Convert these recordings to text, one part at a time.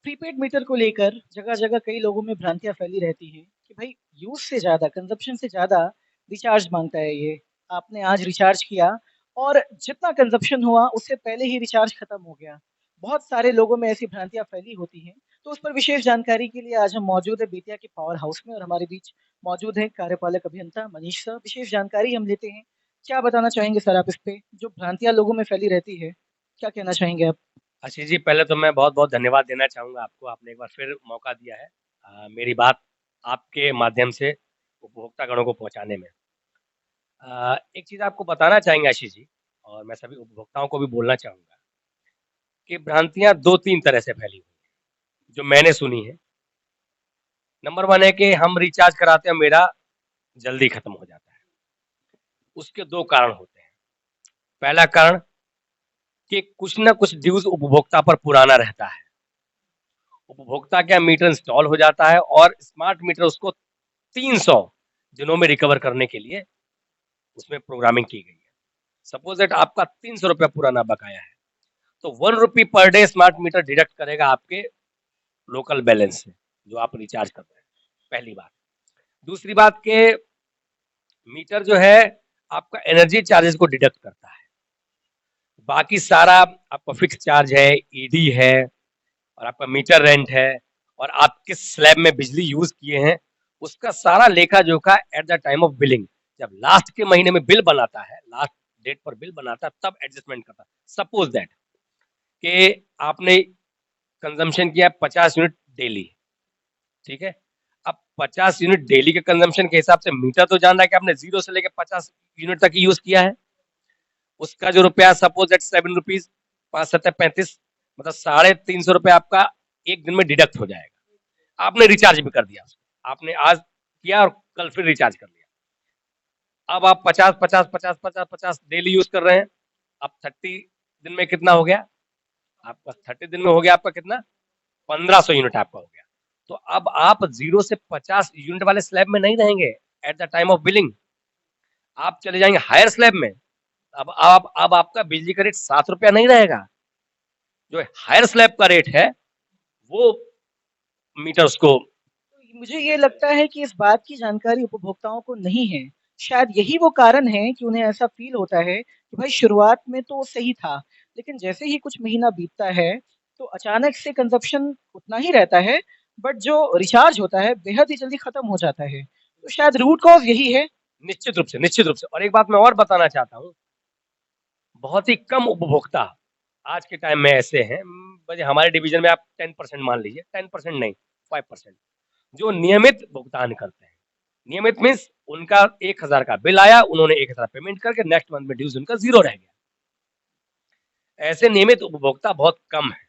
Prepaid meter को लेकर जगह-जगह कई लोगों में भ्रांतियाँ फैली रहती हैं कि भाई यूज़ से ज़्यादा, कंज़म्पशन से ज़्यादा रिचार्ज माँगता है ये। आपने आज रिचार्ज किया और जितना कंज़म्पशन हुआ उससे पहले ही रिचार्ज खत्म हो गया। बहुत सारे लोगों में ऐसी भ्रांतियाँ फैली होती हैं। तो उस पर विशेष जानकारी के लिए आज हम मौजूद हैं बेतिया के पावर हाउस में और हमारे बीच मौजूद हैं कार्यपालक अभियंता मनीष सर। विशेष जानकारी हम लेते हैं। क्या बताना चाहेंगे सर आप इस पे? जो भ्रांतियाँ लोगों में फैली रहती है, क्या कहना चाहेंगे आप? आशीष जी, पहले तो मैं बहुत-बहुत धन्यवाद देना चाहूँगा आपको, आपने एक बार फिर मौका दिया है मेरी बात आपके माध्यम से उपभोक्तागणों को पहुँचाने में। एक चीज़ आपको बताना चाहेंगे आशीष जी और मैं सभी उपभोक्ताओं को भी बोलना चाहूँगा कि भ्रांतियाँ 2-3 तरह से फैली हुई हैं, जो मैंने सुनी है। नंबर 1 है कि हम रिचार्ज कराते हैं, मेरा जल्दी खत्म हो जाता है। उसके 2 कारण होते हैं। पहला कारण कि कुछ न कुछ ड्यूज़ उपभोक्ता पर पुराना रहता है। उपभोक्ता का मीटर इंस्टॉल हो जाता है और स्मार्ट मीटर उसको 300 दिनों में रिकवर करने के लिए उसमें प्रोग्रामिंग की गई है। सपोज दैट आपका 300 रुपया पुराना बकाया है, तो 1 रुपी per day smart meter deduct करेगा आपके लोकल बैलेंस से, जो आप रिचार्ज कर रहे हैं। पहली बात। दूसरी बात के मीटर जो है आपका एनर्जी चार्जेस को डिडक्ट करता है। बाकी सारा आपका फिक्स चार्ज है, ईडी है और आपका मीटर रेंट है और आप किस स्लैब में बिजली यूज किए हैं, उसका सारा लेखा जोखा at the time of billing, जब लास्ट के महीने में बिल बनाता है, लास्ट डेट पर बिल बनाता है, तब एडजस्टमेंट करता है। सपोज दैट कि आपने कंजम्पशन किया 50 यूनिट डेली, ठीक है। अब 50 यूनिट डेली के कंजम्पशन के हिसाब से मीटर तो जान रहा है कि आपने 0 से लेकर 50 यूनिट तक यूज किया है। उसका जो रुपया सपोज दैट 7 रुपीज, 5 7 35, मतलब 350 रुपया आपका एक दिन में डिडक्ट हो जाएगा। आपने रिचार्ज भी कर दिया उसको, आपने आज किया और कल फिर रिचार्ज कर लिया। अब आप 50 50 50 50 50 डेली यूज कर रहे हैं। अब 30 दिन में कितना हो गया आपका? 30 दिन में हो गया आपका कितना? 1500 यूनिट आपका हो गया। तो अब आप 0 से 50 यूनिट वाले स्लैब में नहीं रहेंगे at the time of billing, आप चले जाएंगे हायर स्लैब में। अब आपका बिजली का रेट 7 रुपया नहीं रहेगा, जो हायर स्लैब का रेट है वो मीटर उसको। तो मुझे ये लगता है कि इस बात की जानकारी उपभोक्ताओं को नहीं है। शायद यही वो कारण है कि उन्हें ऐसा फ़ील होता है कि भाई शुरुआत में तो सही था, लेकिन जैसे ही कुछ महीना बीतता है, तो अचानक से कंज़म्पशन उतना ही रहता है, बट जो रिचार्ज होता है बेहद ही जल्दी ख़त्म हो जाता है। तो शायद रूट कॉज़ यही है। निश्चित रूप से और एक बात मैं और बताना चाहता हूँ, बहुत ही कम उपभोक्ता आज के टाइम में ऐसे हैं, हमारे डिवीजन में आप 10% मान लीजिए, 10% नहीं, 5%, जो नियमित भुगतान करते हैं। नियमित मीन्स उनका 1000 का बिल आया, उन्होंने 1000 पेमेंट करके नेक्स्ट मंथ में ड्यूज उनका 0 रह गया। ऐसे नियमित उपभोक्ता बहुत कम है,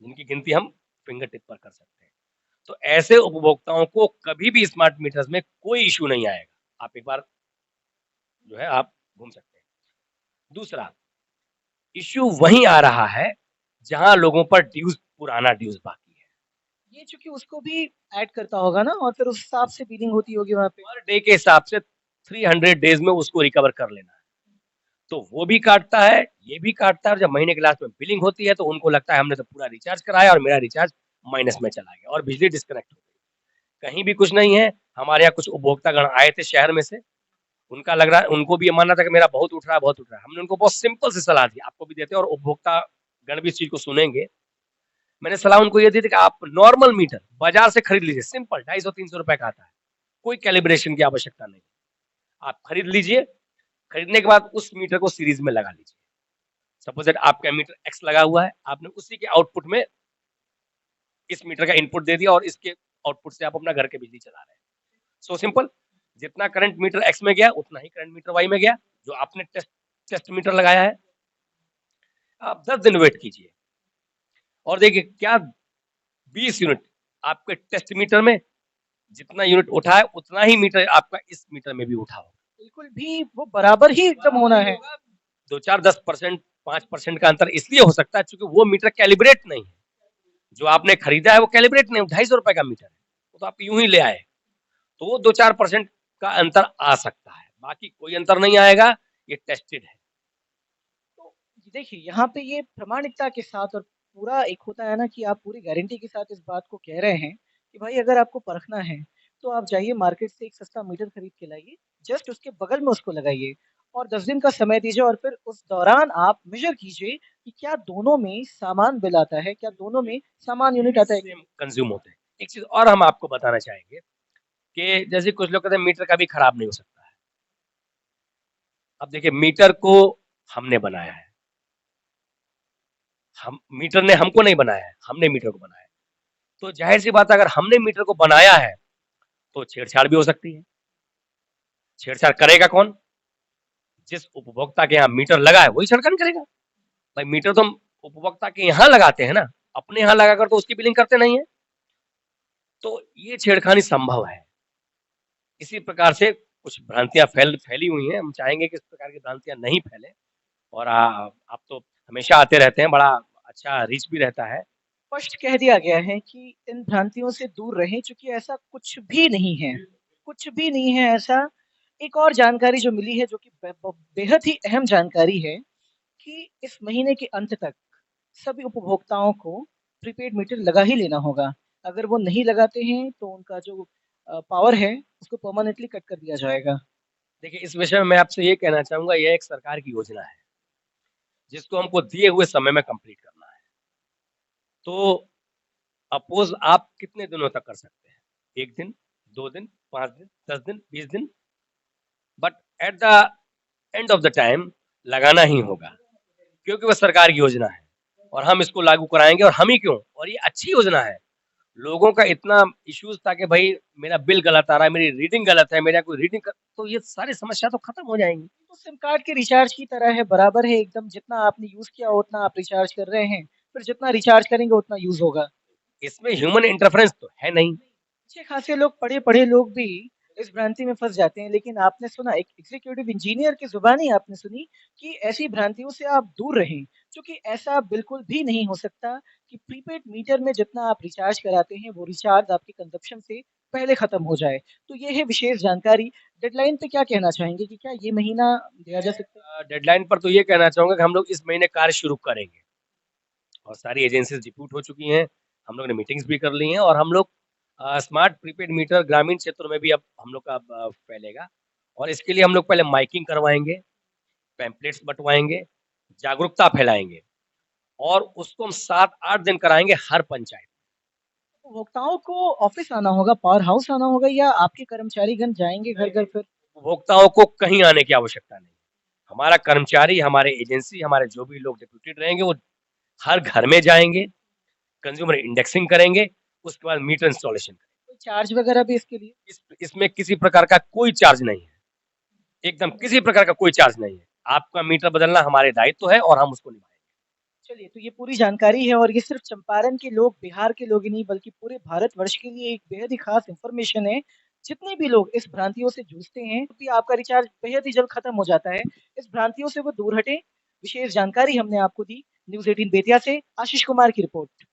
जिनकी गिनती हम फिंगर टिप पर कर सकते हैं। तो ऐसे उपभोक्ताओं को कभी भी स्मार्ट मीटर्स में कोई इश्यू नहीं आएगा। आप एक बार जो है आप घूम सकते हैं। दूसरा इश्यू वहीं आ रहा है जहां लोगों पर ड्यूज, पुराना ड्यूज बाकी है। ये चूँकि उसको भी ऐड करता होगा ना और फिर उस हिसाब से बिलिंग होती होगी वहाँ पे। पर डे के हिसाब से 300 डेज में उसको रिकवर कर लेना है, तो वो भी काटता है, ये भी काटता है। और जब महीने के लास्ट में बिलिंग होती है तो उनको लगता है हमने तो पूरा रिचार्ज कराया और मेरा रिचार्ज माइनस में चला गया और बिजली डिस्कनेक्ट हो गई। कहीं भी कुछ नहीं है। हमारे यहाँ कुछ उपभोक्तागण आए थे शहर में से, उनका लग रहा है, उनको भी ये मानना था कि मेरा बहुत उठ रहा है, बहुत उठ रहा है। हमने उनको बहुत सिंपल सी सलाह दी, आपको भी देते हैं और उपभोक्ता गण भी इस चीज को सुनेंगे। मैंने सलाह उनको ये दी थी कि आप नॉर्मल मीटर बाजार से खरीद लीजिए, सिंपल 250-300 रुपए का आता है, कोई कैलिब्रेशन की आवश्यकता नहीं। आप खरीद लीजिए, खरीदने के बाद उस मीटर को सीरीज में लगा लीजिए। सपोज दैट आपका मीटर एक्स लगा हुआ है, आपने उसी के आउटपुट में इस मीटर का इनपुट दे दिया और इसके आउटपुट से आप अपना घर के बिजली चला रहे हैं। सो सिंपल, जितना करंट मीटर एक्स में गया उतना ही करंट मीटर वाई में गया, जो आपने टेस्ट टेस्ट मीटर लगाया है। आप 10 दिन वेट कीजिए और देखिए क्या 20 यूनिट आपके टेस्ट मीटर में जितना यूनिट उठा है उतना ही मीटर आपका इस मीटर में भी उठा होगा। बिल्कुल भी वो बराबर ही एकदम होना है। 2 4 10% 5% का अंतर इसलिए हो सकता है क्योंकि वो मीटर कैलिब्रेट नहीं है। जो आपने खरीदा है वो कैलिब्रेट नहीं, 250 रुपए का मीटर है, वो तो आप यूं ही ले आए, तो वो 2 4% का अंतर आ सकता है, बाकी कोई अंतर नहीं आएगा। ये टेस्टेड है। तो देखिए यहाँ पे ये प्रामाणिकता के साथ और पूरा एक होता है ना कि आप पूरी गारंटी के साथ इस बात को कह रहे हैं कि भाई अगर आपको परखना है, तो आप जाइए मार्केट से एक सस्ता मीटर खरीद के लाइए, जस्ट उसके बगल में उसको लगाइए और 10 दिन का समय दीजिए और फिर उस दौरान आप मेज़र कीजिए कि क्या दोनों में समान बिल आता है, क्या दोनों में समान यूनिट आता है? सेम कंज्यूम होते हैं। एक चीज़ और हम आपको बताना चाहेंगे कि जैसे कुछ लोग कहते हैं मीटर कभी खराब नहीं हो सकता है। अब देखिए मीटर को हमने बनाया है। हम मीटर ने हमको नहीं बनाया है, हमने मीटर को बनाया है। तो ज़ाहिर-सी बात है अगर हमने मीटर को बनाया है, तो छेड़छाड़ भी हो सकती है। छेड़छाड़ करेगा कौन? जिस उपभोक्ता के यहाँ मीटर लगा है, वही छेड़छाड़ करेगा। भाई मीटर तो हम उपभोक्ता के यहाँ लगाते हैं ना, अपने यहाँ लगाकर तो उसकी बिलिंग करते नहीं है। तो ये छेड़खानी संभव है। इसी प्रकार से कुछ भ्रांतियाँ फैली हुई हैं। हम चाहेंगे कि इस प्रकार की भ्रांतियाँ नहीं फैलें और आप तो हमेशा आते रहते हैं, बड़ा अच्छा रीच भी रहता है। स्पष्ट कह दिया गया है कि इन भ्रांतियों से दूर रहें क्योंकि ऐसा कुछ भी नहीं है। कुछ भी नहीं है ऐसा। एक और जानकारी जो मिली है जो कि बेहद ही अहम जानकारी है कि इस महीने के अंत तक सभी उपभोक्ताओं को प्रीपेड मीटर लगा ही लेना होगा। अगर वो नहीं लगाते हैं तो उनका जो पावर है उसको परमानेंटली कट कर दिया जाएगा। देखिए, इस विषय में मैं आपसे ये कहना चाहूँगा, यह एक सरकार की योजना है, जिसको हमको दिए हुए समय में कंप्लीट करना है। तो अपोज़ आप कितने दिनों तक कर सकते हैं? 1 दिन, 2 दिन, 5 दिन, 10 दिन, 20 दिन, but at the end of the time लगाना ही होगा, क्योंकि वह सरकार की योजना है और हम इसको लागू कराएँगे और हम ही क्यों? और ये अच्छी योजना है। लोगों का इतना इश्यूज़ था कि भई मेरा बिल गलत आ रहा है, मेरी रीडिंग गलत है, मेरा कोई रीडिंग क तो ये सारी समस्या तो खत्म हो जाएँगी। तो सिम कार्ड के रिचार्ज की तरह है, बराबर है एकदम जितना आपने यूज़ किया उतना आप रिचार्ज कर रहे हैं, फिर जितना रिचार्ज करेंगे उतना यूज़ होगा। इसमें ह्यूमन इंटरफेरेंस तो है नहीं। अच्छे खासे लोग पढ़े-पढ़े लोग भी इस भ्रांति में फँस जाते हैं, लेकिन आपने सुना एक एग्ज़ीक्यूटिव इंजीनियर की ज़ुबानी आपने सुनी कि ऐसी भ्रांतियों से आप दूर रहें, क्योंकि ऐसा बिल्कुल भी नहीं हो सकता कि प्रीपेड मीटर में जितना आप रिचार्ज कराते हैं, वो रिचार्ज आपके कंज़म्पशन से पहले ख़त्म हो जाए। तो ये है विशेष जानकारी। डेडलाइन पे क्या कहना चाहेंगे कि क्या ये महीना दिया जा सकता है? डेडलाइन पर तो ये कहना चाहूँगा कि हम लोग इस महीने कार्य शुरू करेंगे और सारी एजेंसीज़ डिप्यूट हो चुकी हैं। हम लोग ने मीटिंग्स भी कर ली हैं और हम लोग स्मार्ट प्रीपेड मीटर ग्रामीण क्षेत्रों में भी अब हम लोग का अब फैलेगा और इसके लिए हम लोग पहले माइकिंग करवाएँगे, पैम्पलेट्स बँटवाएँगे, जागरूकता फैलाएँगे और उसको हम 7-8 दिन कराएँगे हर पंचायत। उपभोक्ताओं को ऑफ़िस आना होगा, पावर हाउस आना होगा या आपके कर्मचारीगण जाएँगे घर-घर फिर? उपभोक्ताओं को कहीं आने की आवश्यकता नहीं। हमारा कर्मचारी, हमारे एजेंसी, हमारे जो भी लोग डिप्यूटेड रहेंगे, वो हर घर में जाएँगे, कंज्यूमर इंडेक्सिंग करेंगे, उसके बाद मीटर इंस्टॉलेशन करेंगे। कोई चार्ज वग़ैरह भी इसके लिए? इसमें किसी प्रकार का कोई चार्ज नहीं है, एकदम किसी प्रकार का कोई चार्ज नहीं है। आपका मीटर बदलना हमारे दायित्व है और हम उसको निभाएँगे। चलिए, तो ये पूरी जानकारी है और ये सिर्फ़ चंपारण के लोग, बिहार के लोग ही नहीं बल्कि पूरे भारतवर्ष के लिए एक बेहद ही ख़ास इन्फॉर्मेशन है। जितने भी लोग इस भ्रांतियों से जूझते हैं, क्योंकि आपका रिचार्ज बेहद ही जल्द ख़त्म हो जाता है। इस भ्रांतियों से वो दूर हटें। विशेष जानकारी हमने आपको दी। न्यूज़ 18 बेतिया से आशीष कुमार की रिपोर्ट।